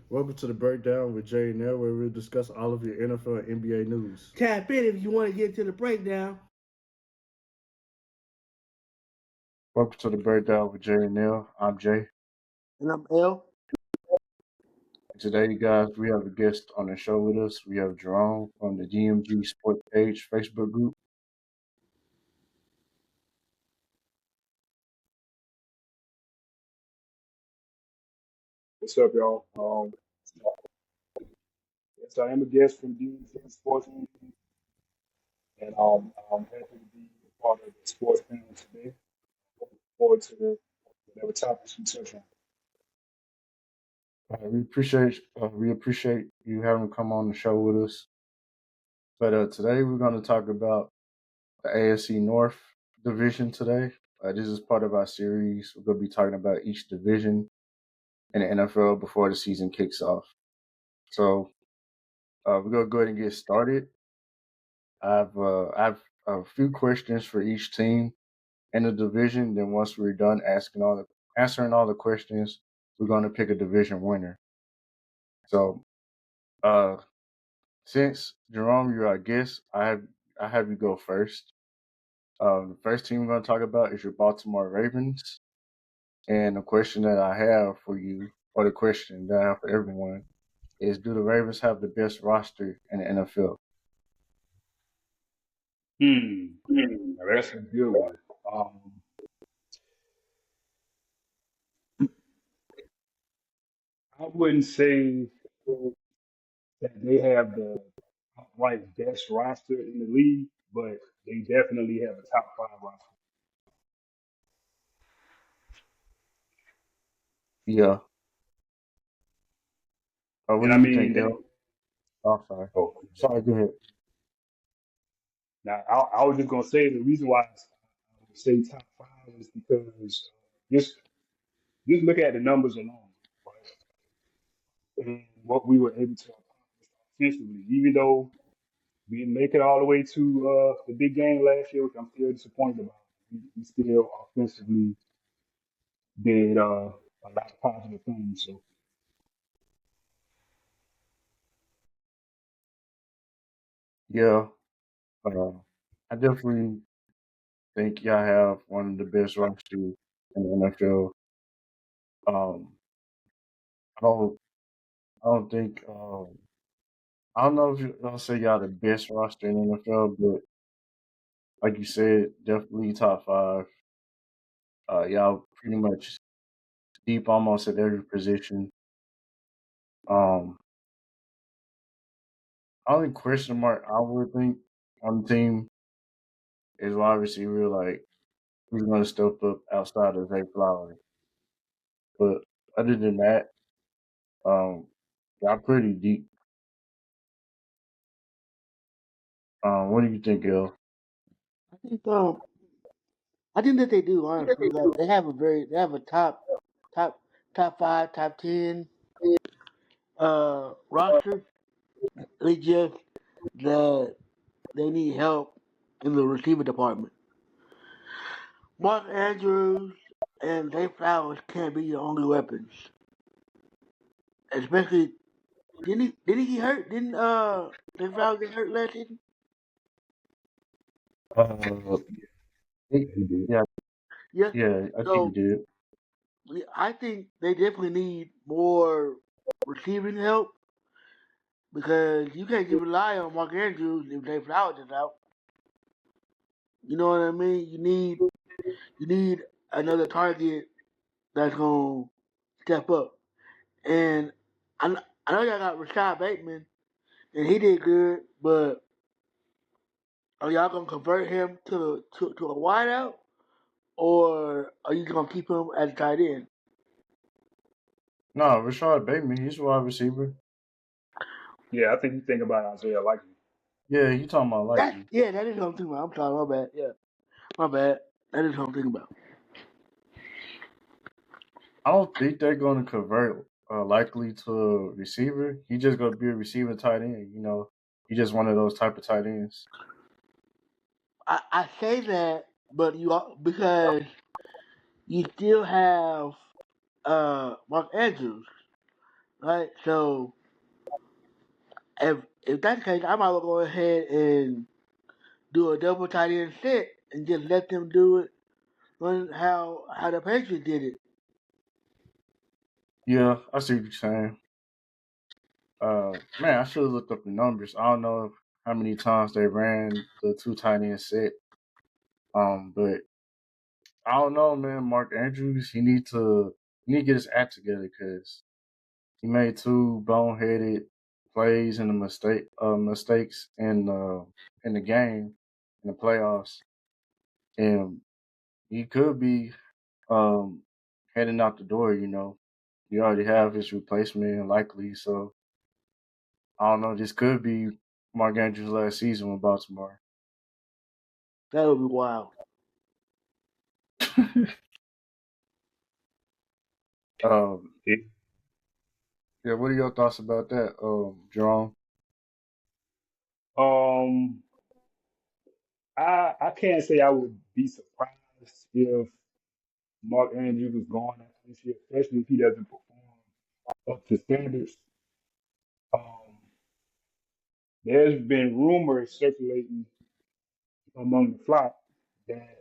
Welcome to the breakdown with Jay and Nell, where we'll discuss all of your NFL and NBA news. Tap in if you want to get to the breakdown. Welcome to the breakdown with Jay and Nell. I'm Jay. And I'm L. Today, guys, we have a guest on the show with us. We have Jerome from the GMG Sports Page Facebook group. What's up, y'all? Yes, I am a guest from DMC Sports, and I'm happy to be a part of the sports panel today. Looking forward to whatever topics we touch on. We appreciate you having come on the show with us. But today we're going to talk about the AFC North division today. This is part of our series. We're going to be talking about each division in the NFL before the season kicks off. So we're going to go ahead and get started. I've a few questions for each team in the division. Then once we're done answering all the questions, we're going to pick a division winner. So uh, since Jerome, you're our guest, I have you go first. The first team we're going to talk about is your Baltimore Ravens. And the question that I have for you, or the question that I have for everyone, is do the Ravens have the best roster in the NFL? Now that's a good one. Um, I wouldn't say that they have the outright best roster in the league, but they definitely have a top five roster. Yeah. What And do I you mean, think, they, El? Oh, sorry. oh, Sorry, go ahead. now I was just gonna say the reason why I would say top five is because just look at the numbers alone, right? And what we were able to accomplish offensively, even though we didn't make it all the way to the big game last year, which I'm still disappointed about. We still offensively did a lot of positive things. So Yeah. Uh, I definitely think y'all have one of the best rosters in the NFL. Um, I don't, I don't think, I don't know if I'll say y'all the best roster in the NFL, but like you said, definitely top five. Y'all pretty much deep almost at every position. Um, only question mark I would think on the team is wide receiver, like who's going to step up outside of Zay Flowers. But other than that, y'all pretty deep. What do you think, El? I think I think that they do honestly. Like they have a top top five, top 10 roster. They just that they need help in the receiver department. Mark Andrews and Zay Flowers can't be your only weapons. Especially didn't he get hurt? Didn't Zay Flowers get hurt last season? Uh, he- he did. yeah, Yeah. yeah, I think he So did. I think they definitely need more receiving help because you can't just rely on Mark Andrews if Zay Flowers is out. You know what I mean? You need another target that's gonna step up. And I know y'all got Rashad Bateman, and he did good, but are y'all gonna convert him to a wideout, or are you gonna keep him as a tight end? No, Rashad Bateman, he's a wide receiver. Yeah, I think you think about Isaiah Likely. Yeah, you talking about likely. That is what I'm thinking about. I'm sorry, my bad. Yeah, my bad. That is what I'm thinking about. I don't think they're going to convert likely to a receiver. He's just going to be a receiver tight end. He's just one of those type of tight ends. I say that, but because you still have Mark Andrews. right? So if that's the case, I might well go ahead and do a double tight end set and just let them do it when how the Patriots did it. Yeah, I see what you're saying. Man, I should have looked up the numbers. I don't know how many times they ran the two tight end set. But I don't know, man. Mark Andrews, he need to get his act together because he made two boneheaded plays and the mistakes in the game in the playoffs, and he could be um heading out the door. You already have his replacement likely, so I don't know. This could be Mark Andrews' last season with Baltimore. That would be wild. um, It, yeah. What are your thoughts about that, Jerome? um, I can't say I would be surprised if Mark Andrews was gone after this year, especially if he doesn't perform up to standards. Um, there's been rumors circulating among the flock that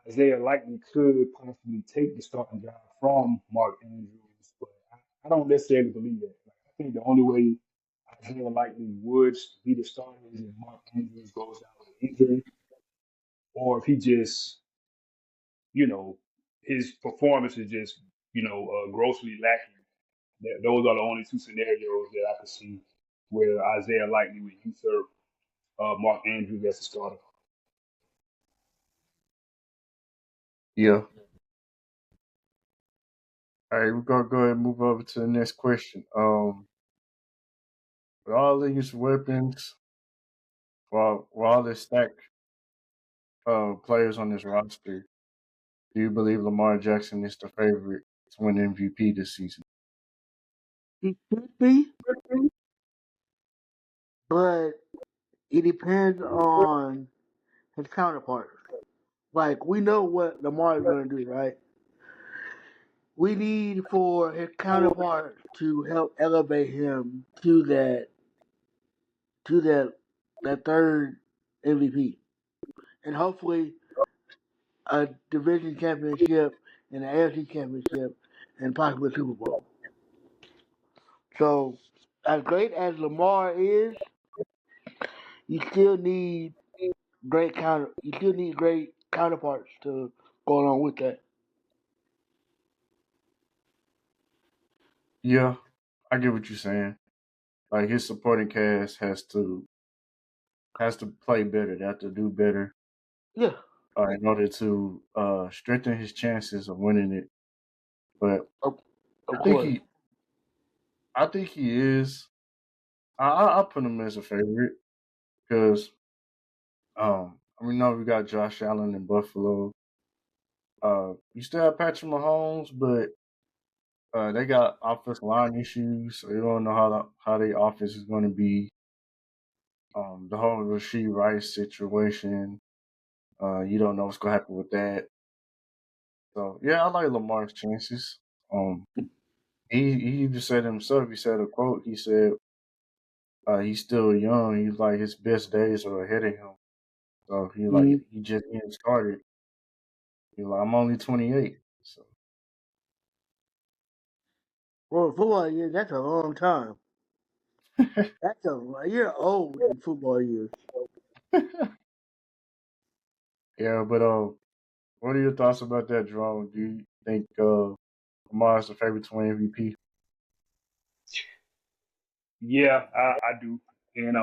Isaiah likely could possibly take the starting job from Mark Andrews, but I don't necessarily believe that. Like, I think the only way Isaiah likely would be the starter is if Mark Andrews goes down with an injury, or if he just, you know, his performance is just, grossly lacking. Those are the only two scenarios that I could see where Isaiah likely would usurp Mark Andrews as a starter. Yeah. All right, we're gonna go ahead and move over to the next question. With all these weapons, with all the stacked players on this roster, do you believe Lamar Jackson is the favorite to win MVP this season? He could be, but it depends on his counterparts. Like we know what Lamar is going to do, right? We need for his counterparts to help elevate him to that third MVP, and hopefully a division championship and an AFC championship and possibly a Super Bowl. So, as great as Lamar is, you still need you still need great counterparts to go along with that. Yeah, I get what you're saying. Like his supporting cast has to play better. They have to do better Yeah, in order to strengthen his chances of winning it. But of, I of think course. he, I think he is. I put him as a favorite because we know we got Josh Allen in Buffalo. You still have Patrick Mahomes, but they got offensive line issues, so you don't know how their offense is going to be. The whole Rasheed Rice situation, you don't know what's going to happen with that. So yeah, I like Lamar's chances. Um, he even said himself. He said a quote. He said he's still young. He's like his best days are ahead of him. So Mm-hmm. he just getting started. He's like I'm only 28. So For football years, that's a long time. You're old in football years. yeah, but what are your thoughts about that, Jerome? Do you think Lamar is the favorite to win MVP? Yeah, I do. And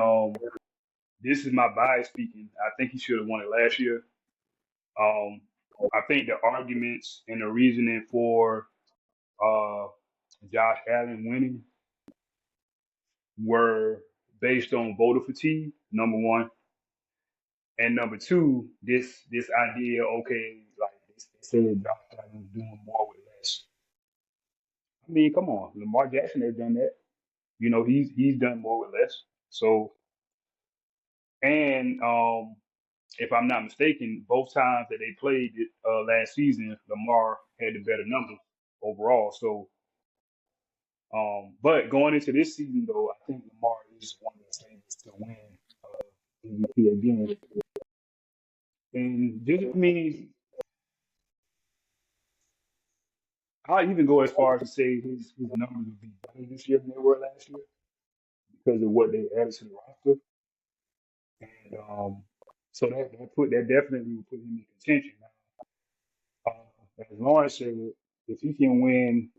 this is my bias speaking. I think he should have won it last year. Um, I think the arguments and the reasoning for uh, Josh Allen winning were based on voter fatigue, number one, and number two, this idea, okay, like they said, Josh Allen's doing more with less. I mean, come on, Lamar Jackson has done that. He's done more with less. So, and if I'm not mistaken, both times that they played it last season, Lamar had the better numbers overall. So But going into this season, though, I think Lamar is one of the favorites to win MVP again. And just, I mean, I'll even go as far as to say his numbers will be better this year than they were last year because of what they added to the roster. And so that definitely will put him in contention. As Lawrence said, if he can win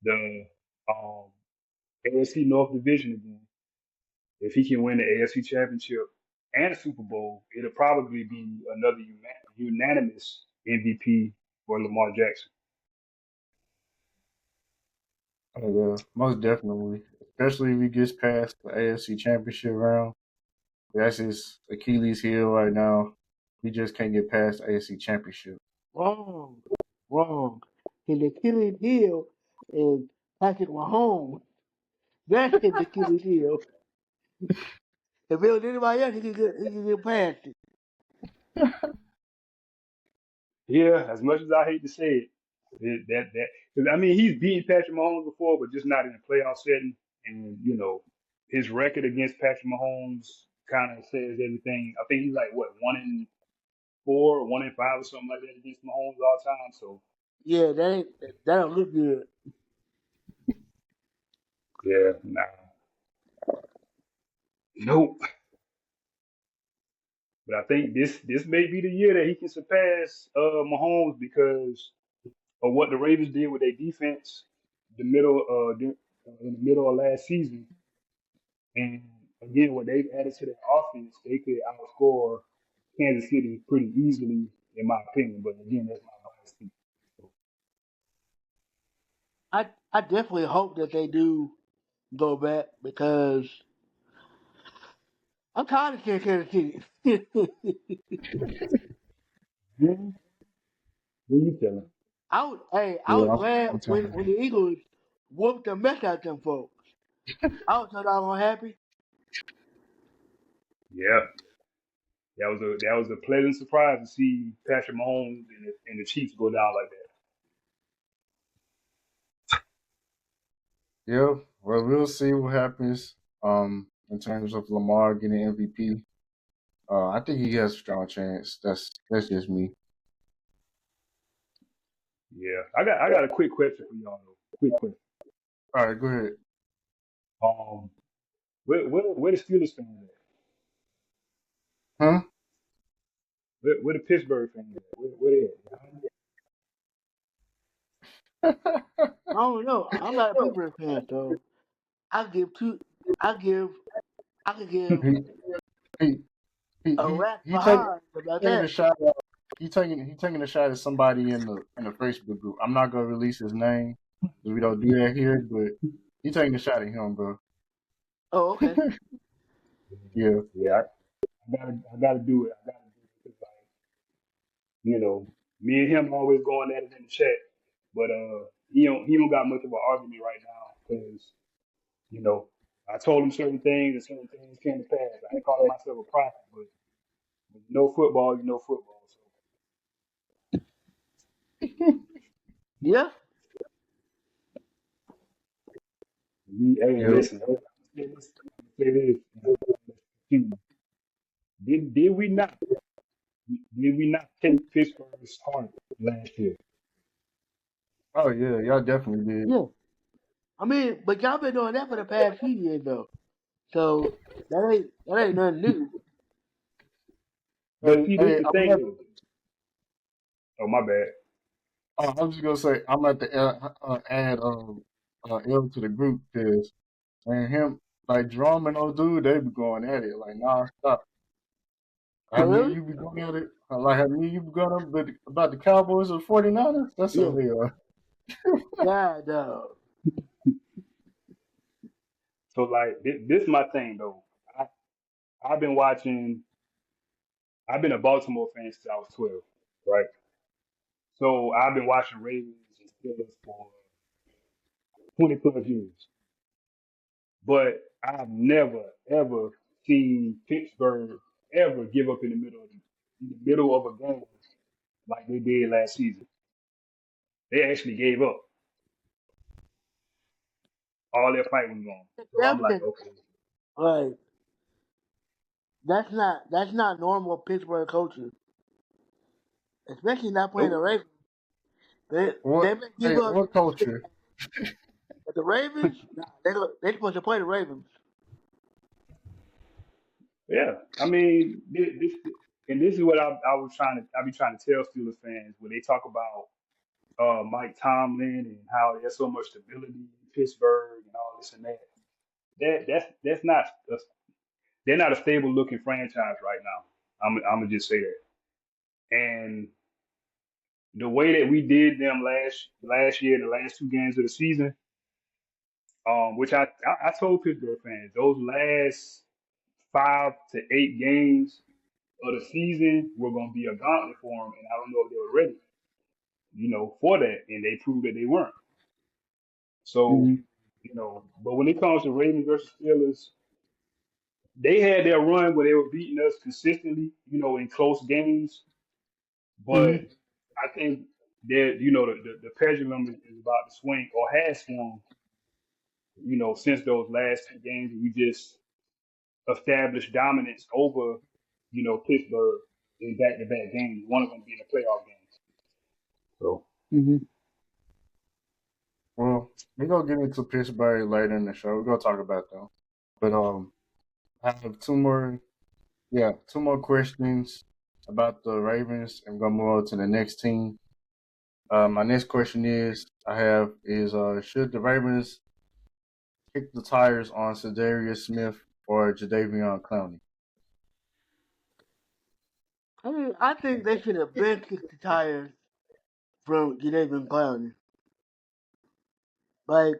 the AFC North Division again, if he can win the AFC Championship and the Super Bowl, it'll probably be another unanimous MVP for Lamar Jackson. Oh, yeah, most definitely. Especially if he gets past the AFC Championship round. That's his Achilles heel right now. He just can't get past the AFC Championship. Wrong. Wrong. His Achilles heel is Patrick Mahomes. That's his Achilles heel. If it was anybody else, he could get past it. Yeah, as much as I hate to say it, because I mean he's beaten Patrick Mahomes before, but just not in a playoff setting. And his record against Patrick Mahomes kind of says everything. I think he's like what 1-4, or 1-5, or something like that against Mahomes all time. So Yeah, that don't look good. yeah, nah, nope. But I think this may be the year that he can surpass Mahomes because of what the Ravens did with their defense in the middle of last season, and again what they've added to their offense, they could outscore Kansas City pretty easily, in my opinion. But again, that's my bias. I definitely hope that they do go back because I'm tired of seeing Kansas City. Hmm? Who you telling? I Yeah, was glad I'm when telling the Eagles whooped the mess out them folks. I was so doggone happy. Yeah, that was a pleasant surprise to see Patrick Mahomes and the Chiefs go down like that. you. Yeah, well, we'll see what happens. In terms of Lamar getting MVP, I think he has a strong chance. That's just me. Yeah, I got a quick question for y'all though. Quick question. All right, go ahead. Um, where the Steelers fans at? Huh? Where the Pittsburgh fans at? Where they at? I don't know. I'm not a Pittsburgh fan, so I give two. I give. I could give he, he, a he, rat he taking behind about taking a that. shot. He taking a shot at somebody in the Facebook group. I'm not gonna release his name because we don't do that here. But he taking a shot at him, bro. Oh, okay. Yeah. Yeah, I gotta do it. I gotta do it because like you know, me and him always going at it in the chat, but he don't got much of an argument right now because you know I told him certain things and certain things came to pass. I ain't calling myself a prophet, but when you know football, you know football. So Yeah. hey, Yep. listen, I'm gonna say this, and I'm gonna continue. Did we not take Pittsburgh's heart last year? Oh yeah, y'all definitely did. Yeah. I mean, but y'all been doing that for the past few years though. So that ain't nothing new. But Hey, see, this hey, the I'm thing at. though. Oh my bad. I'm just gonna say I'm at the add L to the group because and him like Drum and old dude they be going at it like nah stop. Oh Have me and really? you be going at it like have me and you be going up about the Cowboys or 49ers? That's Yeah. what we are. Yeah, dog. So like this my thing though. I I've been watching. I've been a Baltimore fan since I was 12, right? So I've been watching Ravens and Steelers for 20 plus years, but I've never ever seen Pittsburgh ever give up in the middle of a game like they did last season. They actually gave up. all that fight was gone. So I'm like, Everything. okay, Like that's not normal Pittsburgh culture, especially not playing the nope. Ravens. They What? may Hey, give up what culture? but the Ravens. Nah, they supposed to play the Ravens. Yeah, I mean, and this is what I be trying to tell Steelers fans when they talk about Mike Tomlin and how there's so much stability in Pittsburgh and all this and that. That's not they're not a stable looking franchise right now. I'm gonna just say that. And the way that we did them last year, the last two games of the season, which I told Pittsburgh fans, those last 5 to 8 games of the season were going to be a gauntlet for them, and I don't know if they were ready, for that, and they proved that they weren't. So, Mm-hmm. but when it comes to Ravens versus Steelers, they had their run where they were beating us consistently, in close games. But Mm-hmm. I think that the pendulum is about to swing or has swung, since those last 2 games. We just established dominance over, Pittsburgh in back-to-back games. One of them being a playoff game. So. Mm-hmm. Well, we're gonna get into Pittsburgh later in the show. We're gonna talk about them. But I have two more questions about the Ravens. I'm gonna move on to the next team. My next question should the Ravens kick the tires on Cedarius Smith or Jadeveon Clowney? I mean, I think they should have been kicked the tires from Jadavion Clowney. Like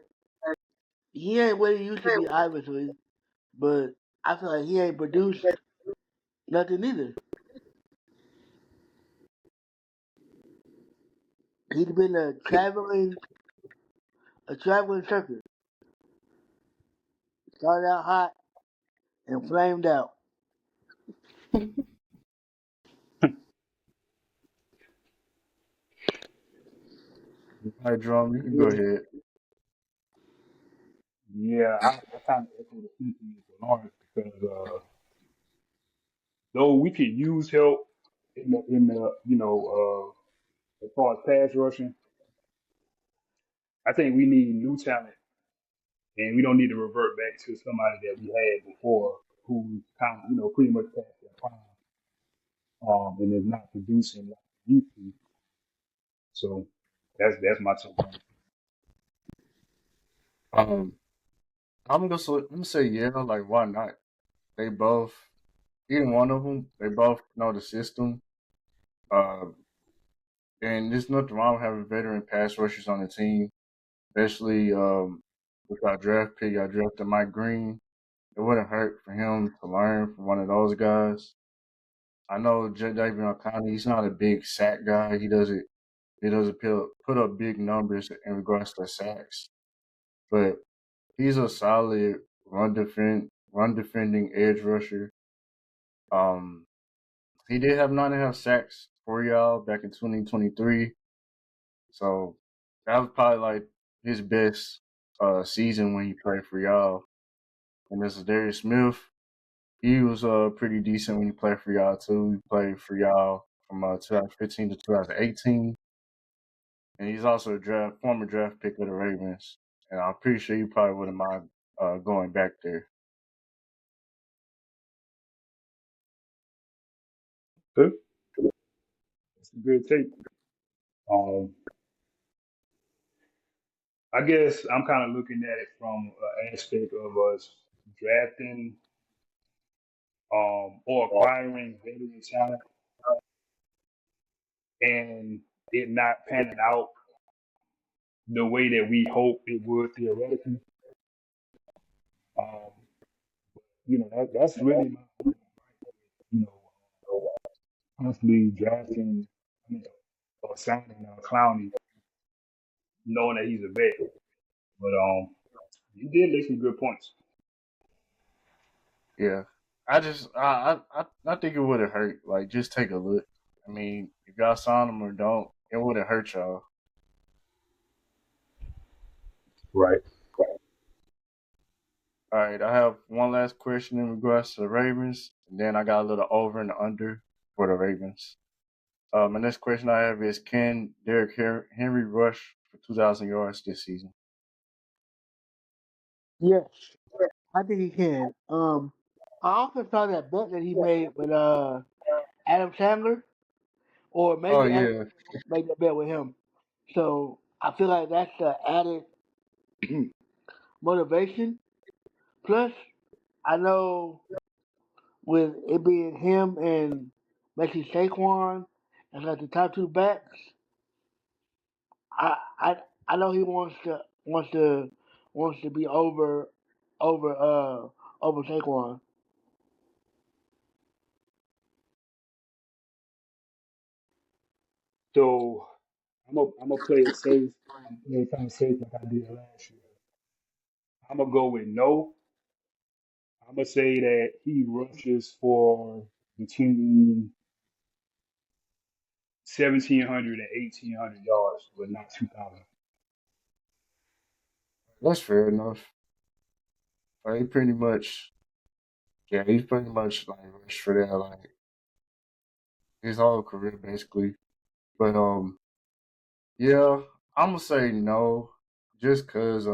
he ain't what he used to be, obviously, but I feel like he ain't produced nothing either. He's been a traveling circus. Started out hot and flamed out. All right, Jerome, you can go ahead. Yeah, I kind of echo the sentiment of Lawrence because though we could use help in the as far as pass rushing, I think we need new talent, and we don't need to revert back to somebody that we had before who's kind of pretty much past their prime, and is not producing like they used to. So that's my take on it. Um, I'm gonna say yeah. Like, why not? They both, either one of them, they both know the system. Uh, and there's nothing wrong with having veteran pass rushers on the team, especially with our draft pick. I drafted Mike Green. It wouldn't hurt for him to learn from one of those guys. I know David O'Connor. He's not a big sack guy. He doesn't put up big numbers in regards to sacks, but he's a solid run defending edge rusher. Um, he did have 9.5 sacks for y'all back in 2023, so that was probably like his best season when he played for y'all. And this is Darius Smith. He was pretty decent when he played for y'all too. He played for y'all from 2015 to 2018, and he's also a former draft pick of the Ravens. And I'm pretty sure you probably wouldn't mind going back there. Good. It's a good take. Um, I guess I'm kind of looking at it from an aspect of us drafting or acquiring veteran talent and it not panning out the way that we hope it would theoretically. Um, that's really my only you know, constantly drafting, I mean, or signing Clowney, knowing that he's a vet. But he did make some good points. Yeah, I think it would have hurt. Like, just take a look. I mean, if y'all sign him or don't, it wouldn't hurt y'all. Right. All right, I have one last question in regards to the Ravens, and then I got a little over and under for the Ravens. My next question I have is: can Derrick Henry rush for 2,000 yards this season? Yes, I think he can. I also saw that bet that he made with Adam Sandler, or Oh maybe Adam yeah, made that bet with him. So I feel like that's the added motivation. Plus, I know with it being him and Messi Saquon as like the top two backs, I I I know he wants to be over over Saquon. So I'm gonna play it safe. I'm gonna play it kind of safe like I did last year. I'm gonna go with no. I'm gonna say that he rushes for between 1,700 and 1,800 yards, but not 2,000. that's fair enough. He pretty much, yeah, he's pretty much like rushed for that like his whole career basically. But yeah, I'm gonna say no, just cause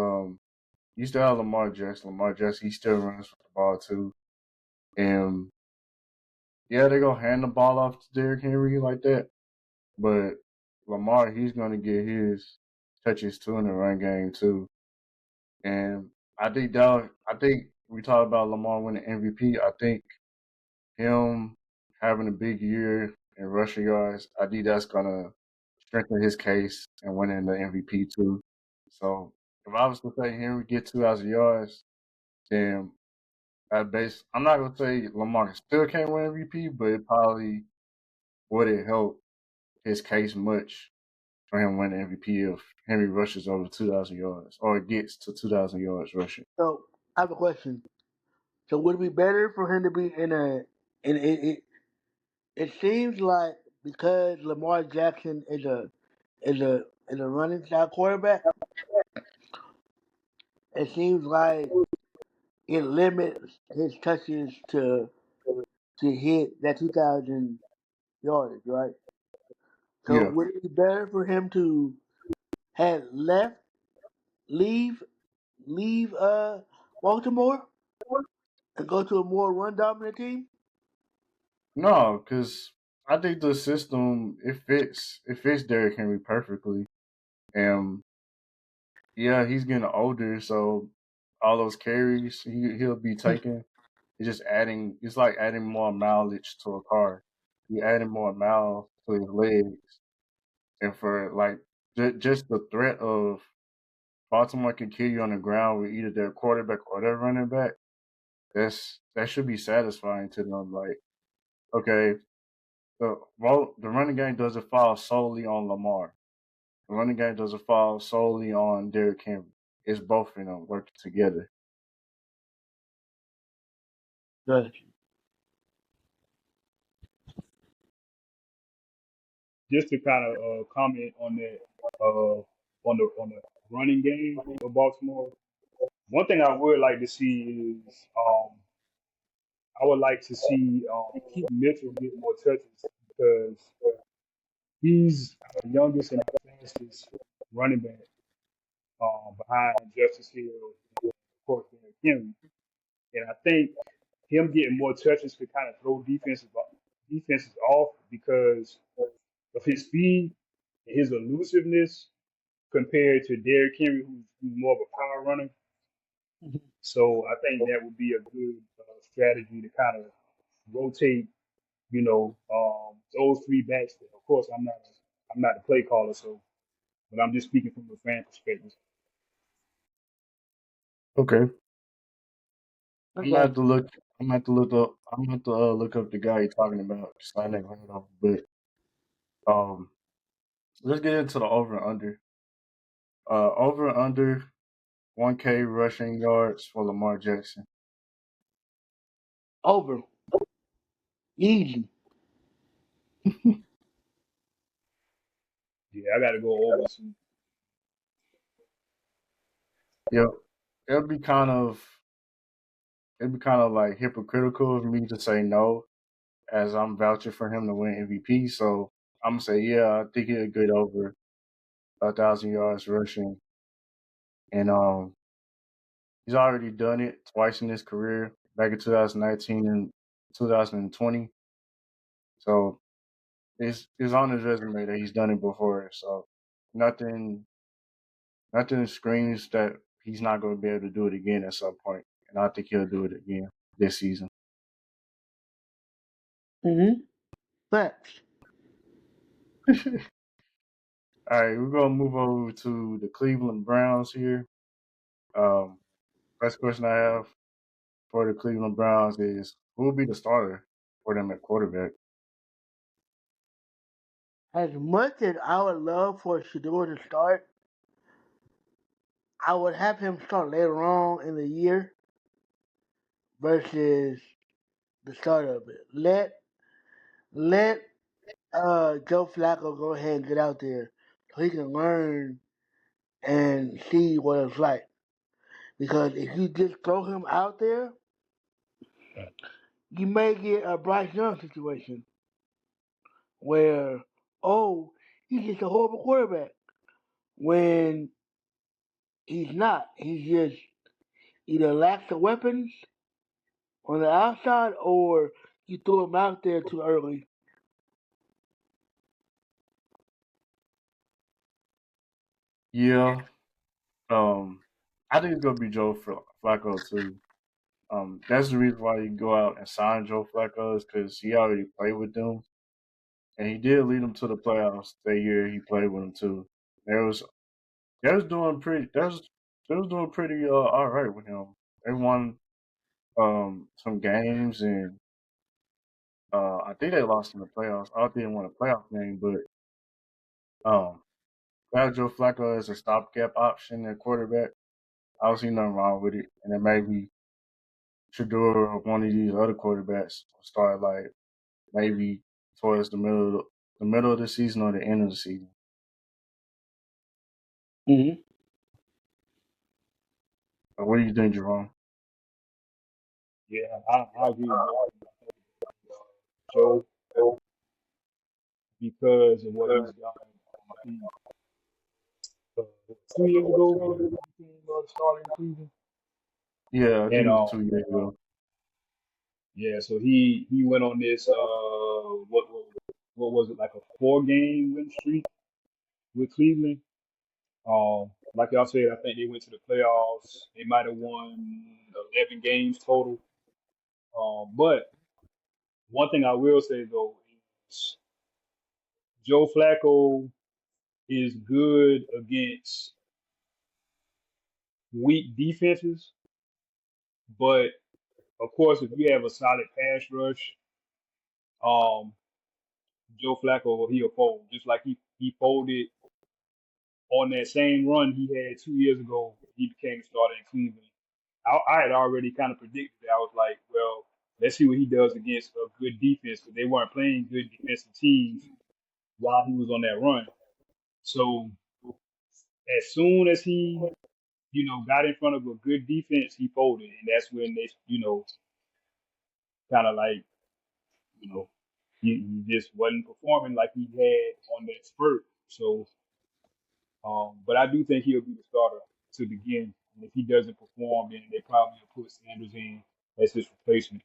you still have Lamar Jackson. Lamar Jackson, he still runs with the ball too, and yeah, they're gonna hand the ball off to Derrick Henry like that. But Lamar, he's gonna get his touches too in the run game too. And I think we talk about Lamar winning MVP. I think him having a big year in rushing yards, I think that's gonna strengthen his case and winning the MVP too. So if I was to say Henry get 2,000 yards, then I'm not gonna say Lamar still can't win MVP, but it probably wouldn't help his case much for him winning MVP if Henry rushes over 2,000 yards or gets to 2,000 yards rushing. So I have a question. So would it be better for him to be in a in it seems like because Lamar Jackson is a running style quarterback, it seems like it limits his touches to hit that 2,000 yardage, right? So Yeah. would it be better for him to have left leave leave Baltimore and go to a more run dominant team? No, because I think the system it fits Derrick Henry perfectly. And yeah, he's getting older, so all those carries he'll be taking. It's like adding more mileage to a car. You adding more miles to his legs, and for like just the threat of Baltimore can kill you on the ground with either their quarterback or their running back. That should be satisfying to them. Like, okay, the running game doesn't fall solely on Lamar. The running game doesn't fall solely on Derrick Henry. It's both of them working together. Good. Just to kind of comment on that, on the running game for Baltimore. One thing I would like to see is I would like to see Keith Mitchell get more touches because he's our youngest and our fastest running back behind Justice Hill and of course Derrick Henry. And I think him getting more touches could kind of throw defenses off because of his speed and his elusiveness compared to Derrick Henry, who's more of a power runner. So I think that would be a good strategy to kind of rotate, those three backs. There. Of course, I'm not the play caller, so but I'm just speaking from a fan perspective. Okay, I I'm gonna have got to look. I'm gonna have to look up. I'm gonna have to look up the guy you're talking about because I never heard of him. But um, let's get into the over and under. Over and under 1K rushing yards for Lamar Jackson. over easy. Yeah, I got to go over some. Yep, it'll be kind of. it'd be kind of like hypocritical of me to say no, as I'm vouching for him to win MVP. So I'm gonna say, yeah, I think he'll get over 1,000 yards rushing, and he's already done it twice in his career, back in 2019 and 2020. So it's on his resume that he's done it before. So nothing nothing screams that he's not going to be able to do it again at some point, and I think he'll do it again this season. Mm-hmm. Facts. All right, we're gonna move over to the Cleveland Browns here. Um, First question I have for the Cleveland Browns is, who will be the starter for them at quarterback? As much as I would love for Shador to start, I would have him start later on in the year versus the start of it. Let Joe Flacco go ahead and get out there so he can learn and see what it's like. Because if you just throw him out there, you may get a Bryce Young situation where, oh, he's just a horrible quarterback. When he's not. He's just either lacks the weapons on the outside or you threw him out there too early. Yeah, I think it's gonna be Joe Flacco too. That's the reason why you go out and sign Joe Flacco is because he already played with them, and he did lead them to the playoffs that year. He played with them too. There was they was doing pretty. They was doing pretty all right with him. They won some games, and I think they lost in the playoffs. I didn't win a playoff game, but now Joe Flacco is a stopgap option at quarterback. I don't see nothing wrong with it, and then maybe Shador or one of these other quarterbacks will start like maybe towards the middle of the season or the end of the season. Mm-hmm. What do you think, Jerome? Yeah, I agree with both of you. Joe, because of what he's done. I think 2 years ago he became the starter in Cleveland, Yeah, I think and it was 2 years ago. yeah, so he went on this what was it, like a 4 game win streak with Cleveland. Like y'all said, I think they went to the playoffs. They might have won 11 games total. But one thing I will say though is Joe Flacco is good against weak defenses, but of course, if you have a solid pass rush, um, Joe Flacco he'll fold. Just like he folded on that same run he had 2 years ago. He became the starter in Cleveland. I had already kind of predicted that. I was like, well, let's see what he does against a good defense because they weren't playing good defensive teams while he was on that run. So as soon as he, got in front of a good defense, he folded, and that's when they, kind of like, you know, he just wasn't performing like he had on that spurt. So, but I do think he'll be the starter to begin. And if he doesn't perform, then they probably will put Sanders in as his replacement.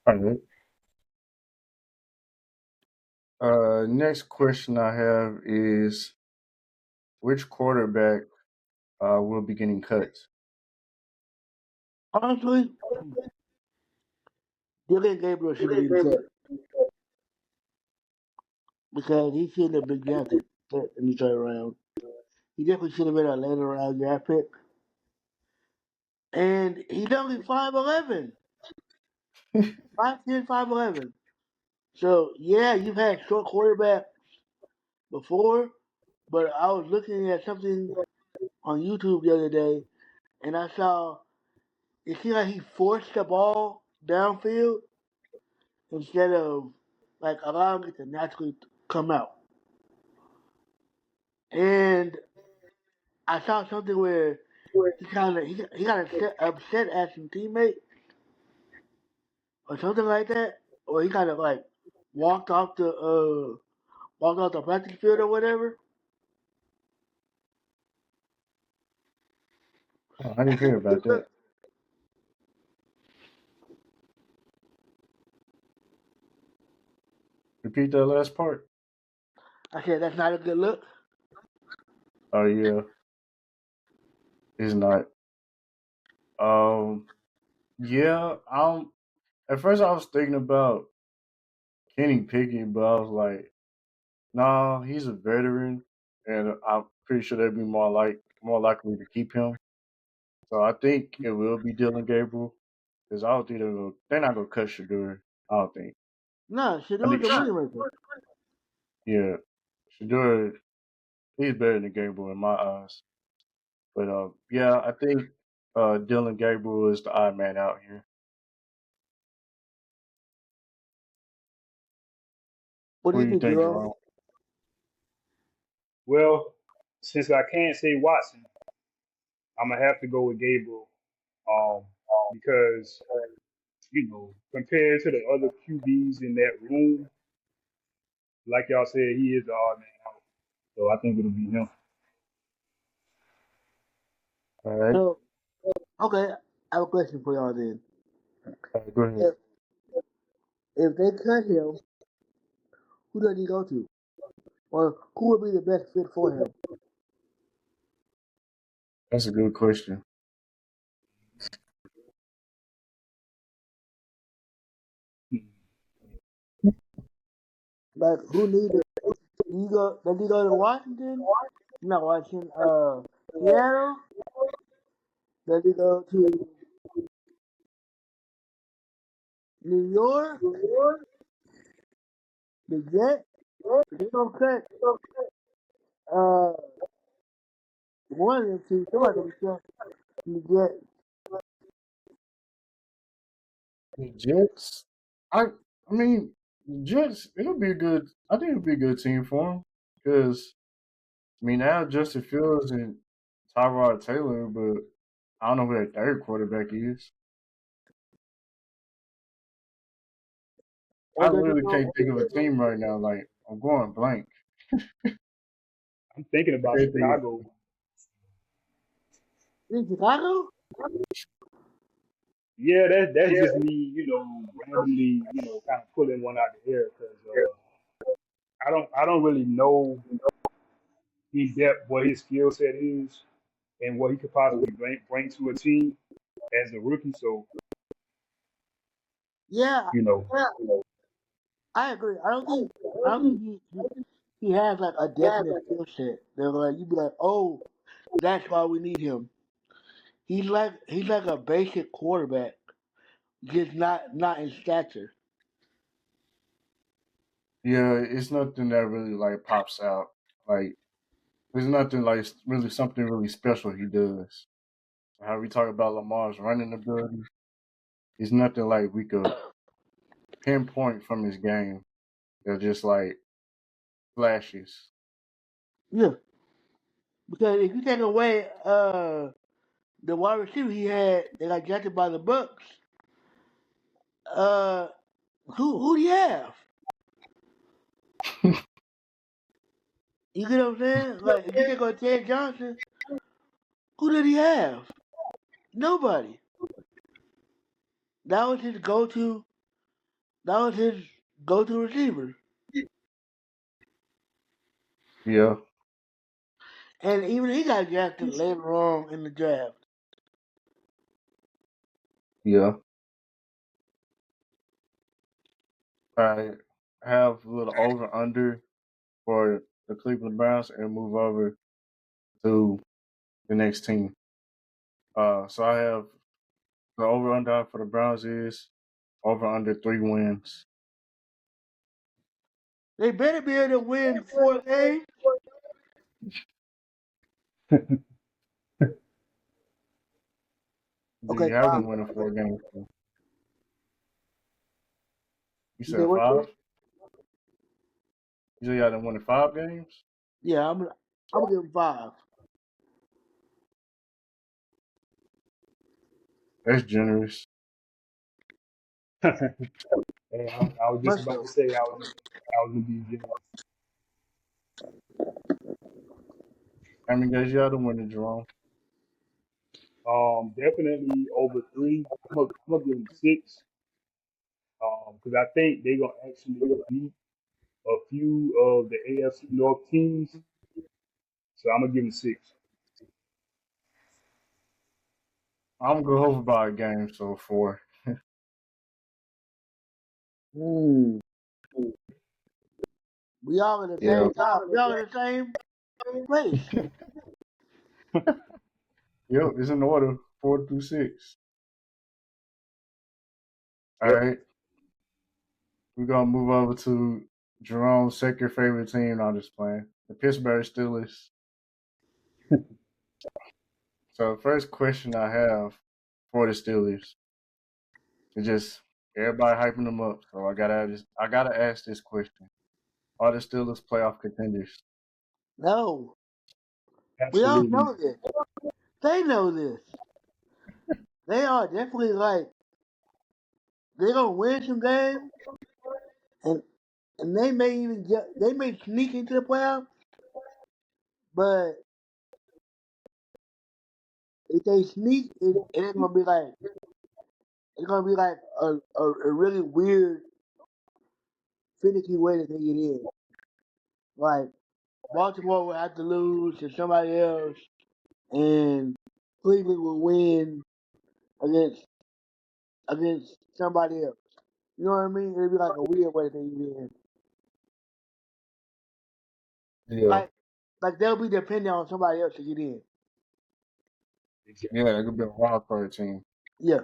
All right. Next question I have is, which quarterback will be getting cut? Honestly, Dylan Gabriel should be cut because he shouldn't have been drafted in the third round. He definitely should have been a later round draft pick. And he's only 5'11", 5'10", 5'11". So, yeah, you've had short quarterbacks before, but I was looking at something on YouTube the other day, and I saw it seemed like he forced the ball downfield instead of like allowing it to naturally come out. And I saw something where he got upset at some teammate or something like that, or he kind of like walked off the walked off the practice field or whatever. Oh, I didn't hear about that. Repeat that last part. I said that's not a good look. Oh yeah, it's not. Um, yeah. At first, I was thinking about Kenny Pickett, but I was like, nah, he's a veteran, and I'm pretty sure they'd be more likely to keep him. So I think it will be Dylan Gabriel because I don't think they're not gonna cut Shadur. I don't think. No, I Shador's think a money maker. yeah, Shadur he's better than Gabriel in my eyes. But yeah, I think Dylan Gabriel is the odd man out here. What do What you do you think, think, Jerome? Jerome? Well, since I can't say Watson, I'm gonna have to go with Gabriel. Um, because compared to the other QBs in that room, like y'all said, he is the odd man out. So I think it'll be him. All right, So, okay, I have a question for y'all then. go ahead. If if they cut him, who does he go to? Or who would be the best fit for him? That's a good question. Like who needed? Does he go to Washington? Not Washington. Seattle. Does he go to New York? The Jets. They gonna cut uh one of them two. Somebody gonna be cut from the Jets. The Jets, I mean, the Jets. It'll be a good. I think it'll be a good team for him because I mean now Justin Fields and Tyrod Taylor, but I don't know who that third quarterback is. I Or does he literally go? can't think of a team right now. Like I'm going blank. I'm thinking I about can't think of. Chicago. In Chicago? Yeah, that's just me, randomly, kind of pulling one out the air because I don't really know in depth what his skill set is and what he could possibly bring to a team as a rookie. So, Yeah, you know, I agree. I don't think he has like a definite skill set. They're like you'd be like, oh, that's why we need him. He's like a basic quarterback, just not in stature. Yeah, it's nothing that really like pops out. Like there's nothing like really something really special he does. How we talk about Lamar's running ability, it's nothing like we could pinpoint from his game. They're just like flashes. Yeah, because if you take away the wide receiver he had that got drafted by the Bucks, uh, who do you have? You get what I'm saying? Like if you take away Ted Johnson, who did he have? Nobody. That was his go-to. That was his go-to receiver. Yeah, And even he got drafted later on in the draft. yeah. I have a little over under for the Cleveland Browns and move over to the next team. So I have the over under for the Browns is over under 3 wins. They better be able to win 4 games. Do Okay, you have five. them winning 4 games? You You say said what? five? You said you had them winning 5 games? Yeah, I'm gonna give him five. That's generous. And I was just Much about so. to say I was gonna be generous. I mean, guys, you had to win the Jerome. Definitely over three. I'm gonna give them six. Because I think they're gonna actually beat a few of the AFC North teams. So I'm gonna give them six. I'm going over by a game, so 4. Hmm. We all in the Yeah. same top. We all in the same place. Yep, it's in order 4 through 6. All Yep. right. We're going to move over to Jerome's second favorite team. I'm just playing. The Pittsburgh Steelers. So, the first question I have for the Steelers is just everybody hyping them up. So, I gotta ask this question. Are the Steelers playoff contenders? No. We all Absolutely. know this. They know this. They are definitely like they're gonna win some games and they may even they may sneak into the playoffs, but if they sneak it ain't gonna be like it's gonna be like a really weird finicky way that they get in. Like Baltimore will have to lose to somebody else and Cleveland will win against somebody else. You know what I mean? It'd be like a weird way that they get in. Yeah. Like they'll be dependent on somebody else to get in. Exactly. Yeah, that could be a wild card team. Yeah.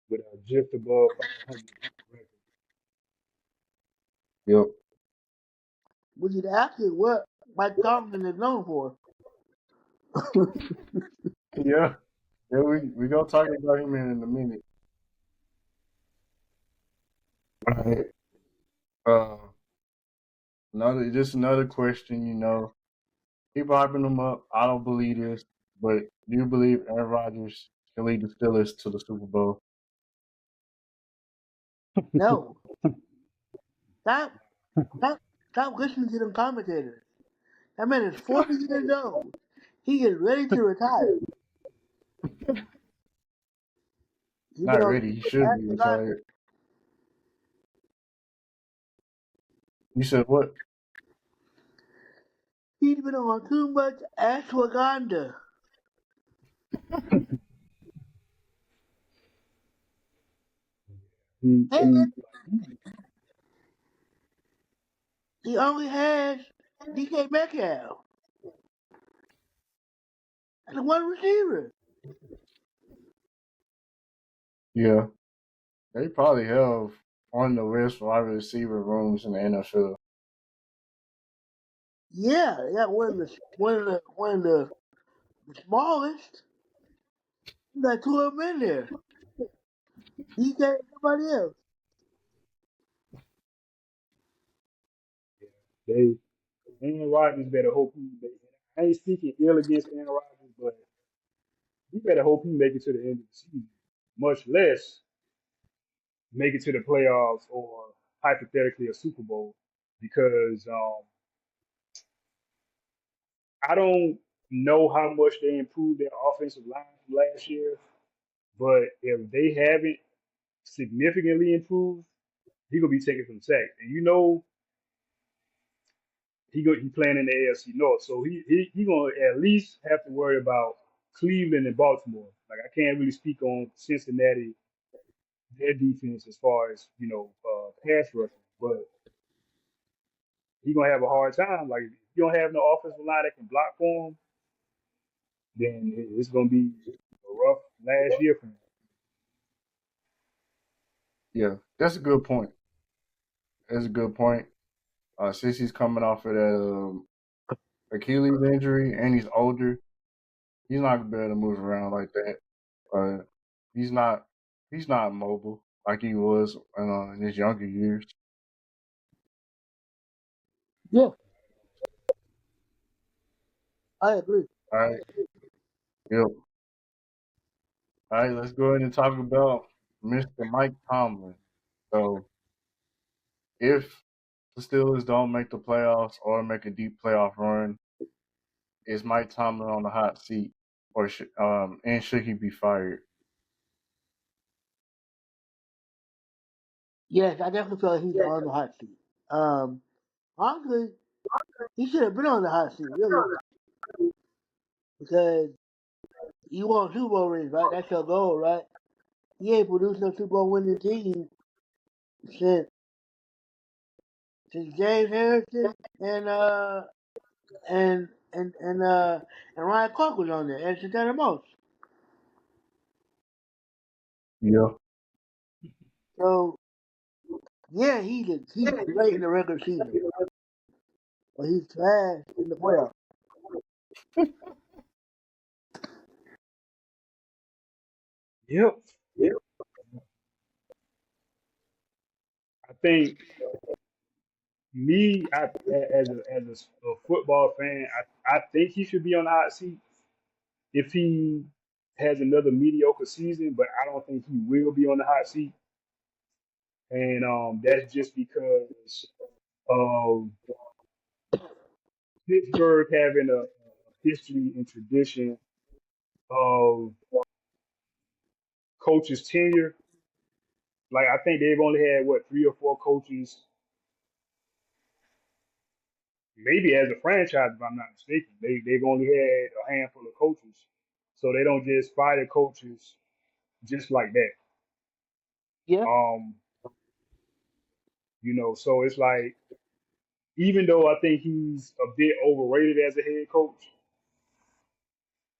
With a just above 500 record. Yep. Which is actually what Mike Tomlin is known for. Yeah. Yeah, we gonna talk about him in a minute. All right. Uh, another question. People hyping him up. I don't believe this, but do you believe Aaron Rodgers can lead the Steelers to the Super Bowl? No. Stop stop stop listening to them commentators. That man is 40 years old. He is ready to retire. He's been Not on ready. He should be a lot. retired. You said what? He's been on too much ashwagandha. And He he only has DK Metcalf and one receiver. Yeah, they probably have one of the best wide receiver rooms in the NFL. Yeah, they got one of the smallest. You got two of them in there. DK and somebody else. they Aaron Rodgers better hope he make it. I ain't speaking ill against Aaron Rodgers, but he better hope he make it to the end of the season. Much less make it to the playoffs or hypothetically a Super Bowl. Because I don't know how much they improved their offensive line from last year, but if they haven't significantly improved, he gonna be taking some sacks. And he playing in the AFC North, so he gonna at least have to worry about Cleveland and Baltimore. Like I can't really speak on Cincinnati, their defense as far as pass rushing, but he gonna have a hard time. Like if you don't have no offensive line that can block for him, then it's gonna be a rough last year for him. Yeah, that's a good point. That's a good point. Since he's coming off of that Achilles injury and he's older, he's not gonna be able to move around like that. Uh, he's not he's not mobile like he was in his younger years. Yeah, I agree. All right. Yep. All right, let's go ahead and talk about Mr. Mike Tomlin. So, if the Steelers don't make the playoffs or make a deep playoff run, is Mike Tomlin on the hot seat, or and should he be fired? Yes, I definitely feel like he's on the hot seat. Um, Honestly, he should have been on the hot seat, really, because you want Super Bowl rings, right? That's your goal, right? He ain't produced no Super Bowl winning team since James Harrison and and and uh and Ryan Clark was on there and Santana Moss. Yeah. So yeah, he's great in the regular season, but he's trash in the playoffs. Yep. I think as a football fan, I think he should be on the hot seat if he has another mediocre season, but I don't think he will be on the hot seat. And that's just because of Pittsburgh having a history and tradition of coaches tenure. Like I think they've only had what 3 or 4 coaches, maybe as a franchise, if I'm not mistaken. They've only had a handful of coaches, so they don't just fire coaches just like that. Yeah, Um, so it's like even though I think he's a bit overrated as a head coach,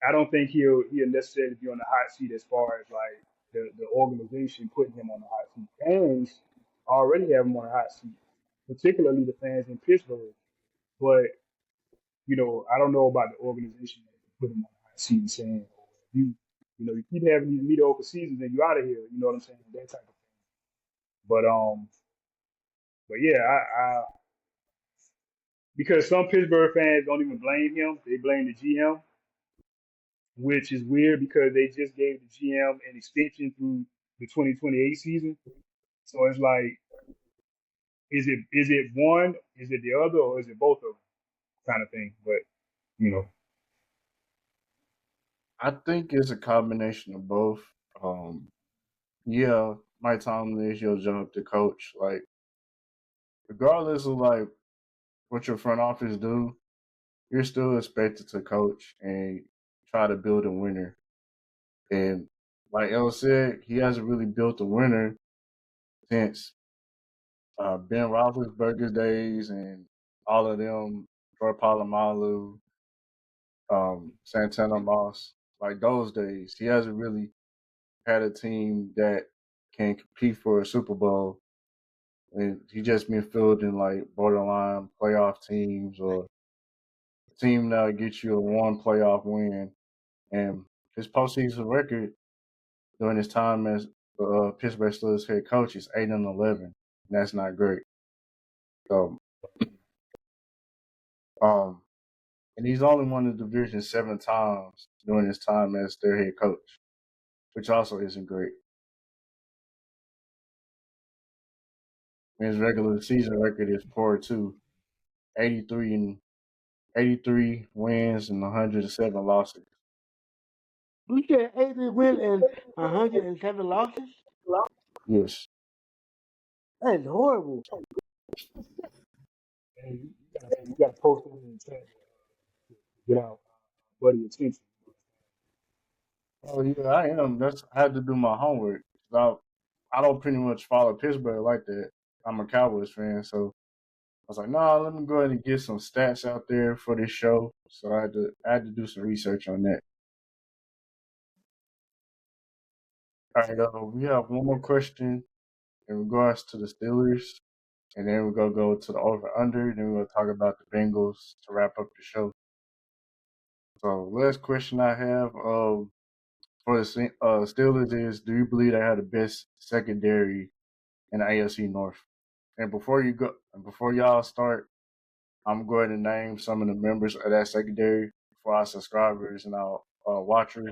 I don't think he'll necessarily be on the hot seat as far as like the organization putting him on the hot seat. Fans already have him on the hot seat, particularly the fans in Pittsburgh. But I don't know about the organization that put him on the hot seat and saying, oh, you keep having these mediocre seasons and you out of here. You know what I'm saying? That type of thing. But yeah, I because some Pittsburgh fans don't even blame him. They blame the GM, which is weird because they just gave the GM an extension through the 2028 season. So it's like, is it one, is it the other, or is it both of them, kind of thing. But you know, I think it's a combination of both. Um, yeah, Mike Tomlin is your job to coach. Like, regardless of like what your front office do, you're still expected to coach and try to build a winner. And like El said, he hasn't really built a winner since Ben Roethlisberger's days and all of them, Troy Polamalu, Santana Moss, like those days. He hasn't really had a team that can compete for a Super Bowl. And he just been fielding like borderline playoff teams or a team that'll get you a one playoff win. And his postseason record during his time as Pittsburgh Steelers head coach is 8-11. And that's not great. So, um, and he's only won the division 7 times during his time as their head coach, which also isn't great. And his regular season record is poor too, 83 wins and 107 losses. we said 80 wins and 107 losses. Yes. That is horrible. and you gotta post it in the chat to get our buddy attention. Oh yeah, I am. I had to do my homework. I don't pretty much follow Pittsburgh like that. I'm a Cowboys fan, so I was like, nah, let me go ahead and get some stats out there for this show. So I had to do some research on that. All right, we have one more question in regards to the Steelers, and then we're gonna go to the over under, then we're gonna talk about the Bengals to wrap up the show. So last question I have for the Steelers is: do you believe they have the best secondary in the AFC North? And before y'all start, I'm going to name some of the members of that secondary for our subscribers and our watchers.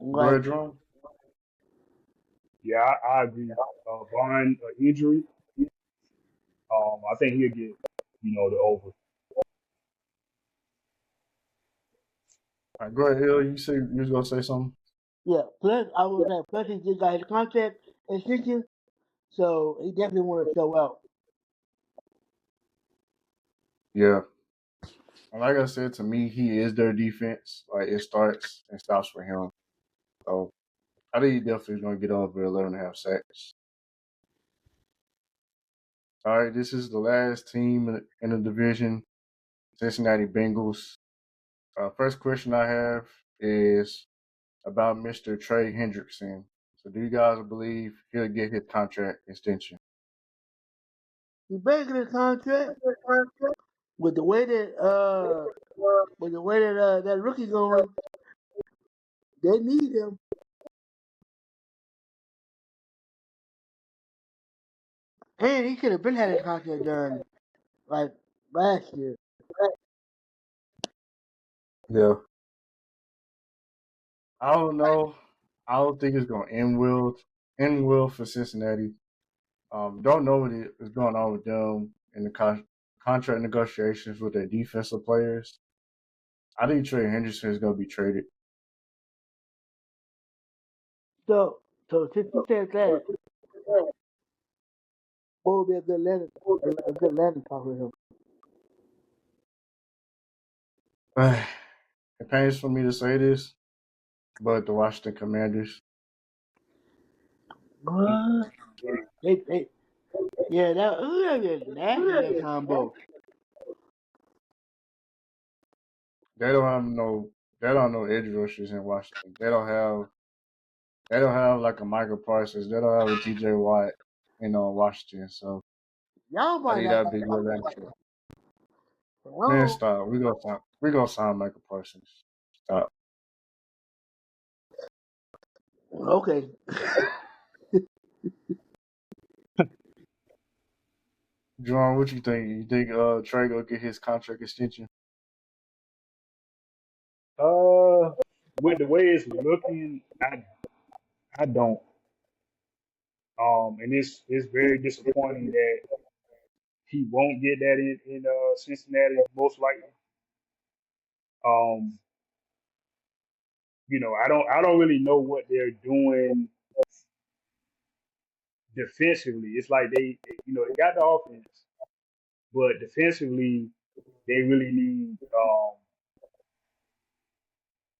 Go Like ahead, Jerome. Yeah, I agree. Barring injury, I think he'll get, the over. All right, go ahead, Hill. You say you was gonna say something? yeah. Plus, I was like, plus he just got his contract extension, so he definitely want to show out. Yeah. And like I said, to me, he is their defense. Like it starts and stops for him. So I think he definitely is gonna get over 11.5 sacks. All right, this is the last team in the division, Cincinnati Bengals. First question I have is about Mr. Trey Hendrickson. So, do you guys believe he'll get his contract extension? He breaking his contract with the way that that rookie going. They need him, and he should have been had his contract done like last year. Yeah. I don't know. I don't think it's going to end well for Cincinnati. Don't know what is going on with them in the contract negotiations with their defensive players. I think Trey Henderson is going to be traded. So, since you said that, what would be a good landing spot for him? It pains for me to say this, but the Washington Commanders, What? They, yeah, that be nasty that combo. they don't have no they don't have no edge rushers in Washington. They don't have like a Michael Parsons. They don't have a TJ Watt in Washington. So Y'all I might think not that'd have be a good answer. Man, wrong. stop. We gonna sign Michael Parsons. Stop. Okay. Jerome, what you think? You think Trey gonna get his contract extension? Uh, with the way it's looking, I don't. And it's very disappointing that he won't get that in Cincinnati most likely. Um, I don't really know what they're doing defensively. It's like they got the offense, but defensively they really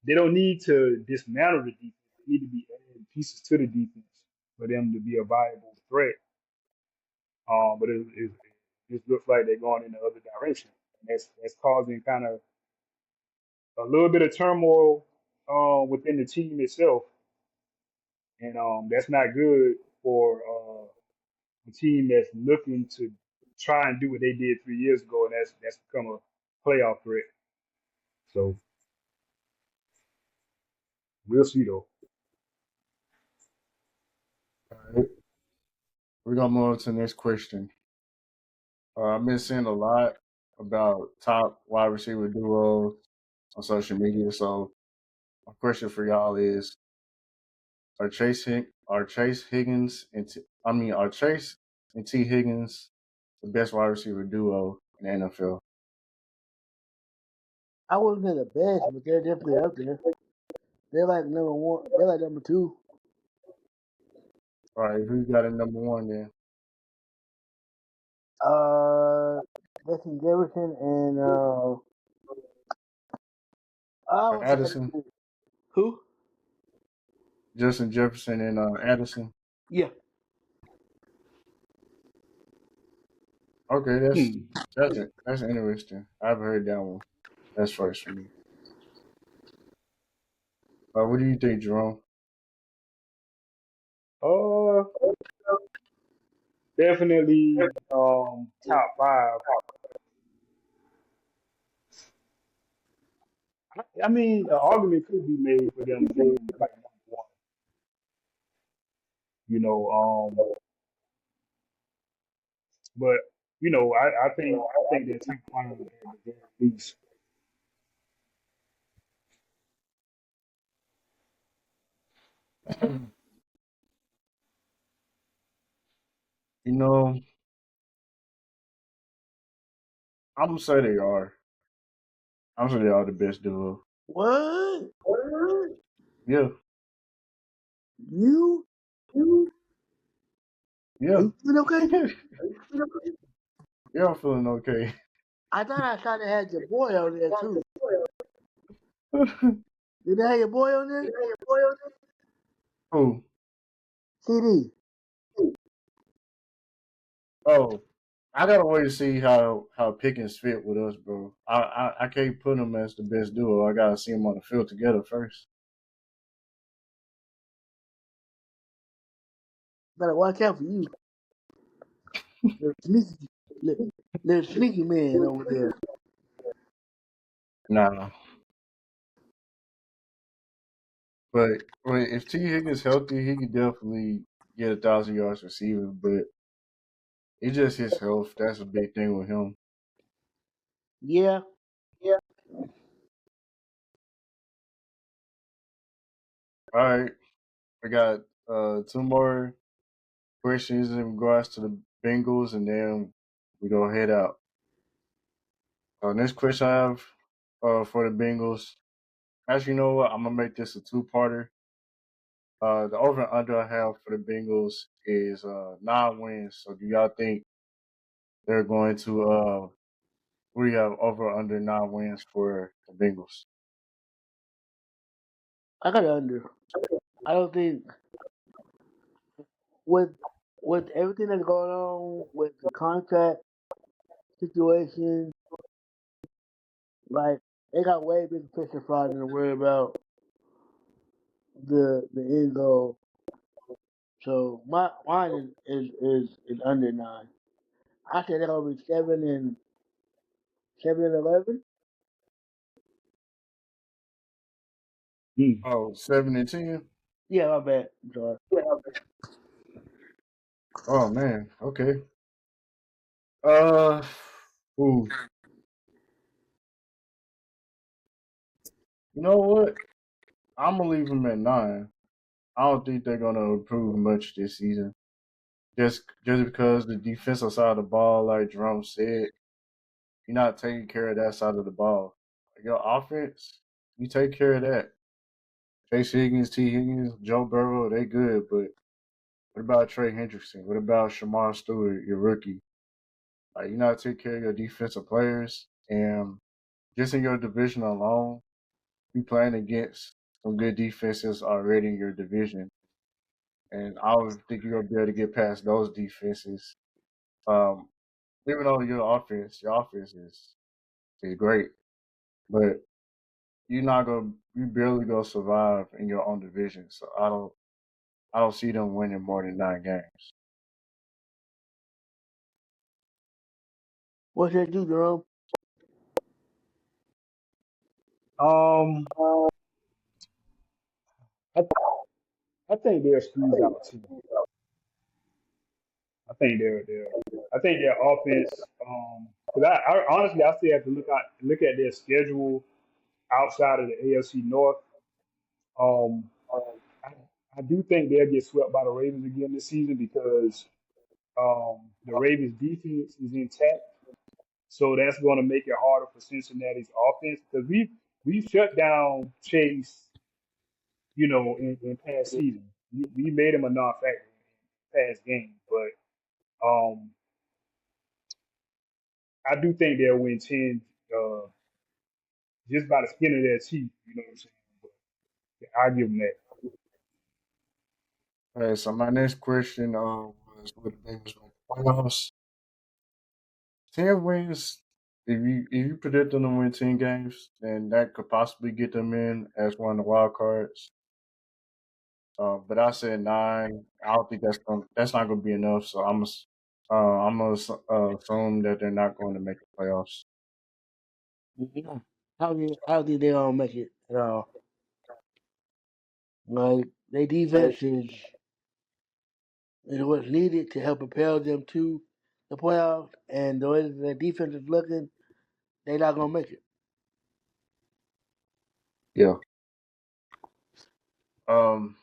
they don't need to dismantle the defense. They need to be adding pieces to the defense for them to be a viable threat. But it looks like they're going in the other direction. That's causing kind of a little bit of turmoil within the team itself, and that's not good for a team that's looking to try and do what they did 3 years ago, and that's become a playoff threat. So we'll see though. All right. We're gonna move on to the next question. I've been seeing a lot about top wide receiver duos on social media. So my question for y'all is: are Chase Higgins are Chase and T Higgins the best wide receiver duo in the NFL? I wouldn't say the best, but they're definitely up there. They're like number one. They're like number two. All right, who got a number one then? Uh, Justin Jefferson and I would say Addison, who? Justin Jefferson and Addison. Yeah. Okay, Hmm. that's interesting. I've heard that one. That's first for me. What do you think, Jerome? Uh, Definitely top five. I mean, an argument could be made for them being like number one. You know, but I think they're top five at the very least. You know, I'm gonna say they are. I'm gonna say they are the best duo. What? Yeah, You? Are yeah, you feeling okay? yeah. I'm feeling okay. I thought I saw they had your boy on there too. Did they have your boy on there? Who? CD. Oh, I gotta wait to see how Pickens fit with us, bro. I can't put them as the best duo. I gotta see them on the field together first. Better watch out for you. Little sneaky, little, little sneaky man over there. Nah, but if T Higgins healthy, he could definitely get 1,000 yards receiving. But it's just his health. That's a big thing with him. Yeah. All right, we got two more questions in regards to the Bengals, and then we gonna head out. Next question I have for the Bengals. Actually, you know what? I'm gonna make this a two-parter. The over and under I have for the Bengals is 9 wins. So do y'all think they're going to we have over under 9 wins for the Bengals? I got under. I don't think with with everything that's going on with the contract situation, like they got way bigger picture fraud than to worry about the end goal. So mine is under 9. I said they're gonna be 7-11. Hmm. Oh, 7-10. Yeah, my bad. I'm sorry. Oh man, okay. Uh, ooh, you know what? I'm gonna leave them at 9. I don't think they're gonna improve much this season. Just because the defensive side of the ball, like Jerome said, you're not taking care of that side of the ball. Your offense, you take care of that. Chase Higgins, T. Higgins, Joe Burrow, they good, but what about Trey Hendrickson? What about Shamar Stewart, your rookie? Like, you not take care of your defensive players, and just in your division alone, you playing against some good defenses already in your division, and I would think you're gonna be able to get past those defenses. Um, Even though your offense is great, but you barely gonna survive in your own division. So I don't see them winning more than 9 games. What's that do, Jerome? Um, I, I think they'll squeeze out too. I think I think their offense. Because I honestly I still have to look at their schedule outside of the AFC North. Um, I, I do think they'll get swept by the Ravens again this season because the Ravens defense is intact. So that's going to make it harder for Cincinnati's offense because we've shut down Chase, in past season. We made him a non-factor in past games, but I do think they'll win 10 uh, just by the skin of their teeth. You know what I'm saying? But yeah, I'll give them that. All right, so my next question was with the Bengals make the playoffs. 10 wins. If you predict them to win 10 games, then that could possibly get them in as one of the wild cards. But I said 9. I don't think that's not gonna be enough. So I'm gonna assume that they're not going to make the playoffs. Yeah. How did they all make it at all? Like their defense is what's needed to help propel them to the playoffs, and the way that their defense is looking, they're not gonna make it. Yeah. Um,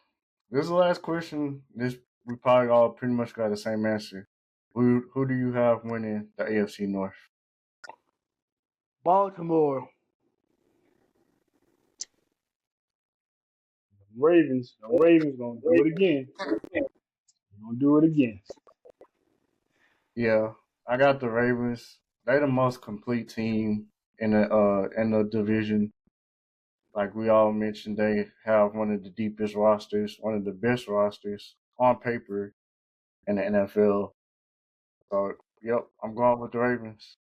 this is the last question. This we probably all pretty much got the same answer. Who do you have winning the AFC North? Baltimore. The Ravens gonna do it again. They're gonna do it again. Yeah, I got the Ravens. They're the most complete team in the division. Like we all mentioned, they have one of the deepest rosters, one of the best rosters on paper in the NFL. So, yep, I'm going with the Ravens.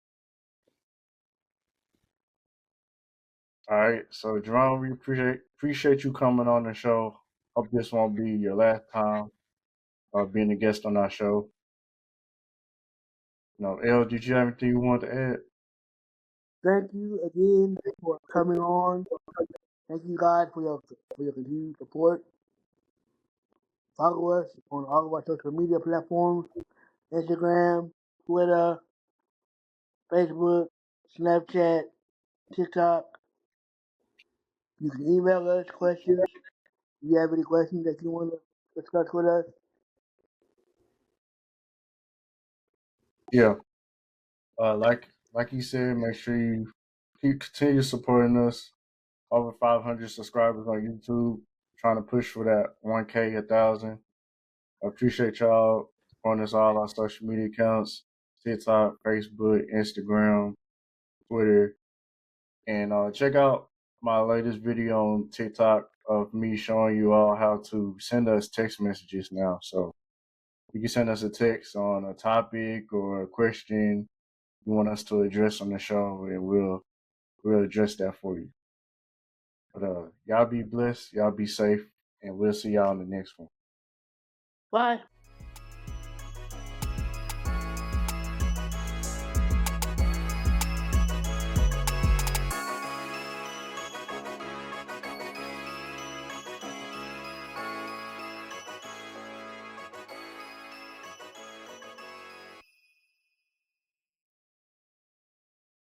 All right. So, Jerome, we appreciate you coming on the show. Hope this won't be your last time being a guest on our show. El, did you have anything you want to add? Thank you again for coming on. Thank you guys for your continued support. Follow us on all of our social media platforms: Instagram, Twitter, Facebook, Snapchat, TikTok. You can email us questions. If you have any questions that you want to discuss with us, Yeah. Like you said, make sure you continue supporting us. Over 500 subscribers on YouTube. Trying to push for that 1K, 1,000. I appreciate y'all on us all our social media accounts: TikTok, Facebook, Instagram, Twitter, and check out my latest video on TikTok of me showing you all how to send us text messages now. So you can send us a text on a topic or a question you want us to address on the show, and we'll address that for you. But y'all be blessed, y'all be safe, and we'll see y'all in the next one. bye.